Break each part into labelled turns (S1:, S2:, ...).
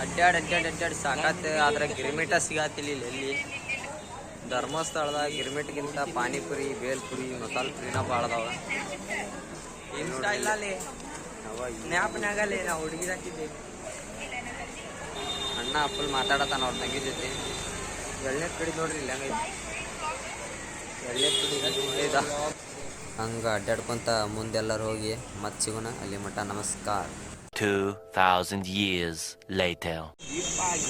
S1: ಅಡ್ಡಾಡ್ ಸಾಕಾತ. ಆದ್ರೆ ಗಿರ್ಮಿಟ ಸಿಗಾತಿಲ್ಲ ಎಲ್ಲಿ. ಧರ್ಮಸ್ಥಳದಾಗ ಗಿರ್ಮಿಟ್ಗಿಂತ ಪಾನಿಪುರಿ, ಬೇಲ್ಪುರಿ, ಮಸಾಲೆ ಪುರಿನ ಭಾಳ ಅದಾವ. ಇನ್ಸ್ಟಾ ಇಲ್ಲ ಅಲ್ಲಿ ಸ್ನ್ಯಾಪ್ನಾಗಲ್ಲಿ ನಾವು ಹುಡುಗಿದ ಹಾಕಿದ್ದೀವಿ. ಅಣ್ಣ ಫುಲ್ ಮಾತಾಡತಾನ ಅವ್ರ ತಂಗಿ ಜೊತೆ. ಎಳ್ಳೆ ಕಡಿ ನೋಡ್ರಿ ಇಲ್ಲ ಹಂಗೈತಿ. ಎಳ್ಳೆ ಕಡಿ ಹಂಗೆ ಅಡ್ಡಾಡ್ಕೊಂತ ಮುಂದೆಲ್ಲರೂ ಹೋಗಿ ಮತ್ತೆ ಸಿಗೋಣ. ಅಲ್ಲಿ ಮಠ ನಮಸ್ಕಾರ.
S2: 2000 years later.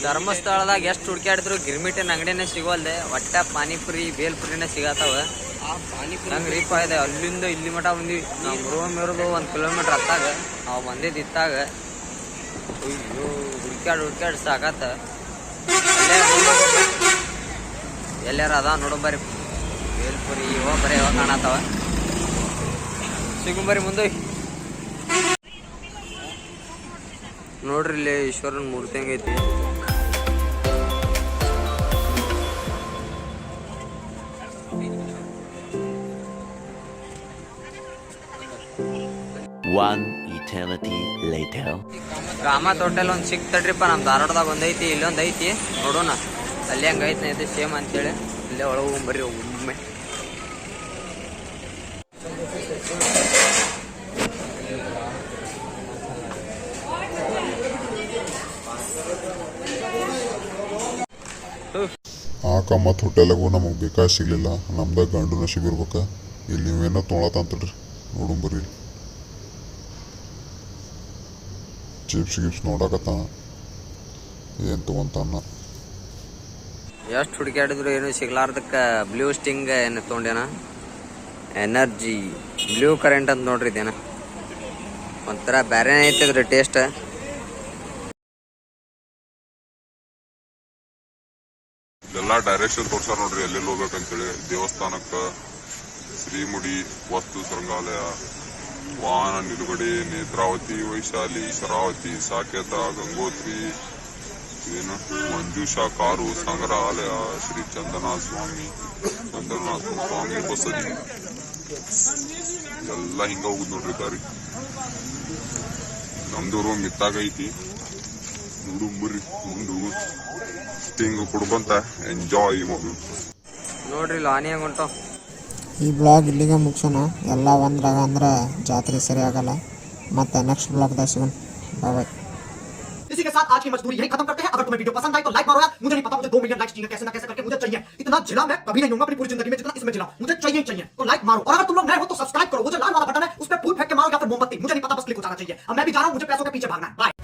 S1: ಧರ್ಮಸ್ಥಳದಾಗ ಎಷ್ಟು ಹುಡುಕ್ಯಾಡಿದ್ರು ಗಿರ್ಮಿಟಿನ ಅಂಗಡಿನೇ ಸಿಗೋಲ್ದೆ. ಒಟ್ಟ ಪಾನಿಪುರಿ, ಬೇಲ್ಪುರಿನೇ ಸಿಗತ್ತವ. ನಂಗೆ ರೀಪ ಇದೆ. ಅಲ್ಲಿಂದ ಇಲ್ಲಿ ಮಠ ಬಂದ್ವಿ. ನಾವು ರೂಮ್ ಇರೋದು 1 ಕಿಲೋಮೀಟ್ರ್ ಹತ್ತಾಗ. ನಾವು ಬಂದಿದ್ದು ಇತ್ತಾಗ. ಅಯ್ಯೋ ಹುಡ್ಕ್ಯಾಡ್ ಸಾಕತ್ತ. ಎಲ್ಲಾರ ಅದ ನೋಡಂಬರಿ ಬೇಲ್ಪುರಿ ಇವ ಬರೀ ಇವಾಗ ಕಾಣತ್ತವ. ಸಿಗುಂಬರಿ ಮುಂದೆ ನೋಡ್ರಿ ಇಲ್ಲಿ ಈಶ್ವರನ ಮೂರ್ತಿ ಹಂಗೈತಿ.
S2: One eternity later.
S1: Kamath hotel ಒಂದು ಸಿಕ್ತಡ್ರಿಪ್ಪ. ನಮ್ಮ ಧಾರವಾಡದಾಗ ಒಂದೈತಿ, ಇಲ್ಲೊಂದು ಐತಿ. ನೋಡೋಣ ಅಲ್ಲಿ ಹಂಗೈತಿ ಐತಿ ಸೇಮ್ ಅಂತೇಳಿ. ಇಲ್ಲೇ ಒಳಗೆ ಬರ್ರಿ ಒಮ್ಮೆ.
S3: ಆ ಕಾಮತ್ ಹೋಟೆಲಾಗೂ ನಮಗೆ ಬೇಕಾಗಿ ಸಿಗಲಿಲ್ಲ. ನಮ್ದಾಗ ಗಂಡು ನಶೀಬ್ ಇರ್ಬೇಕು. ಇಲ್ಲಿ ನೀವೇನೋ ತೊಗೊಳತ್ತಂತಡ್ರಿ ನೋಡು ಬರ್ರಿ. ಚಿಪ್ಸ್ ಗಿಪ್ಸ್ ನೋಡಕತ್ತಾನ, ಏನು ತೊಗೊಂತಾನ.
S1: ಎಷ್ಟು ಹುಡುಕ್ಯಾಡಿದ್ರು ಏನು ಸಿಗ್ಲಾರ್ದಕ್ಕೆ ಬ್ಲೂ ಸ್ಟಿಂಗ್ ಏನು ತೊಗೊಂಡೇನ. ಎನರ್ಜಿ ಬ್ಲೂ ಕರೆಂಟ್ ಅಂತ ನೋಡ್ರಿ. ಇದೇನ ಒಂಥರ ಬೇರೆನೇ ಐತಿದ್ರಿ ಟೇಸ್ಟ್.
S3: ಎಲ್ಲ ಡೈರೆಕ್ಷನ್ ತೋರ್ಸಾರ ನೋಡ್ರಿ ಎಲ್ಲೆಲ್ಲಿ ಹೋಗ್ಬೇಕಂತೇಳಿ. ದೇವಸ್ಥಾನಕ್ಕೆ, ಶ್ರೀಮುಡಿ, ವಸ್ತು ಸಂಗ್ರಹಾಲಯ, ವಾಹನ ನಿಲುಗಡೆ, ನೇತ್ರಾವತಿ, ವೈಶಾಲಿ, ಶರಾವತಿ, ಸಾಕೇತ, ಗಂಗೋತ್ರಿ, ಏನು ಮಂಜುಷಾ ಕಾರು ಸಂಗ್ರಹಾಲಯ, ಶ್ರೀ ಚಂದ್ರನಾಥ ಸ್ವಾಮಿ ಬಸದಿ ಎಲ್ಲ ಹಿಂಗ ಹೋಗುದು ನೋಡ್ರಿ ದಾರಿ. ನಮ್ದು ರೂಮ್ ಇತ್ತಾಗ ಐತಿ. ಹುಡುಗ್ರಿ ಮುಂದೆ ಹಿಂಗ ಕುಡ್ಕೊಂತ ಎಂಜಾಯ್ ಮಾಡೋದು
S1: ನೋಡ್ರಿ ಲಾನಿ ಹೆಂಗ್ ಹೊಂಟೋ.
S4: ಈ ಬ್ಲಾಗ್ ಇಲ್ಲಿಗೆ ಮುಗಿಸೋಣ. ಎಲ್ಲ ಒಂದ್ರಾಗ ಅಂದ್ರೆ ಜಾತ್ರೆ ಸರಿ ಆಗಲ್ಲ. ಮತ್ತೆ ನೆಕ್ಸ್ಟ್ ಬ್ಲಾಗ್ದಾಗ ಸಿಗೋಣ. ಬಾಯ್.
S5: इसी के साथ आज की मजदूरी यही खत्म करते हैं। अगर तुम्हें वीडियो पसंद आई तो लाइक मारो यार। मुझे नहीं पता मुझे 2 मिलियन लाइक्स चाहिए, कैसे ना कैसे करके मुझे चाहिए। इतना जिला मैं कभी नहीं हूँ अपनी पूरी जिंदगी में जितना इसमें जिला। मुझे चाहिए ही चाहिए, तो लाइक मारो। और अगर तुम लोग नए हो तो सब्सक्राइब करो। वो जो लाल वाला बटन है उस पर फूल फेंक के मारो या फिर मोमबत्ती, मुझे नहीं पता, बस क्लिक हो जाना चाहिए। अब मैं भी जा रहा हूँ, मुझे पैसों के पीछे भागना है। बाय।